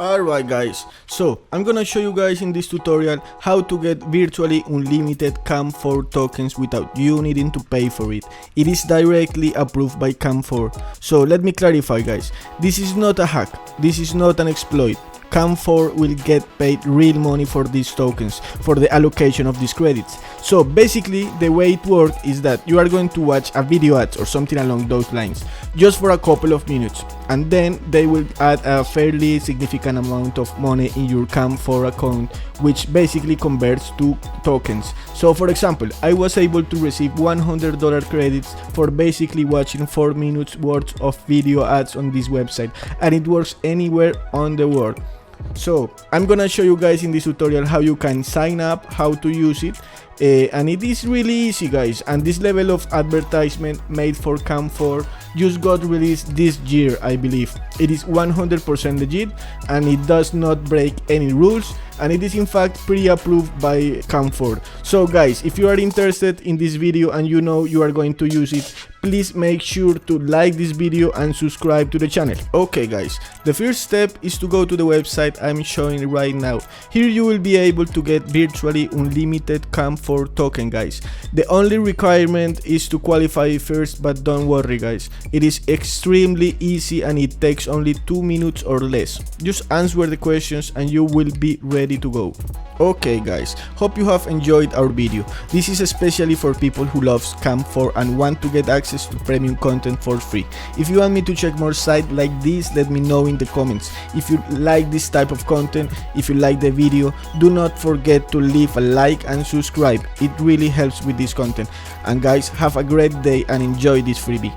Alright guys, so I'm gonna show you guys in this tutorial how to get virtually unlimited cam4 tokens without you needing to pay for it. It is directly approved by cam4. So let me clarify guys, this is not a hack, this is not an exploit. cam4 will get paid real money for these tokens, for the allocation of these credits. So basically the way it works is that you are going to watch a video ad or something along those lines just for a couple of minutes, and then they will add a fairly significant amount of money in your cam4 account, which basically converts to tokens. So for example, I was able to receive $100 credits for basically watching 4 minutes worth of video ads on this website, and it works anywhere on the world. So I'm gonna show you guys in this tutorial how you can sign up, how to use it, and it is really easy guys. And this level of advertisement made for cam4 just got released this year, I believe. It is 100% legit and it does not break any rules, and it is in fact pre-approved by cam4. So guys, if you are interested in this video and you know you are going to use it, please make sure to like this video and subscribe to the channel. Okay guys, the first step is to go to the website I'm showing right now. Here you will be able to get virtually unlimited cam4 token guys. The only requirement is to qualify first, but don't worry guys, it is extremely easy and it takes only 2 minutes or less. Just answer the questions and you will be ready to go. Okay guys, hope you have enjoyed our video. This is especially for people who loves cam4 and want to get access to premium content for free. If you want me to check more sites like this, let me know in the comments. If you like this type of content, if you like the video, do not forget to leave a like and subscribe. It really helps with this content. And guys, have a great day and enjoy this freebie.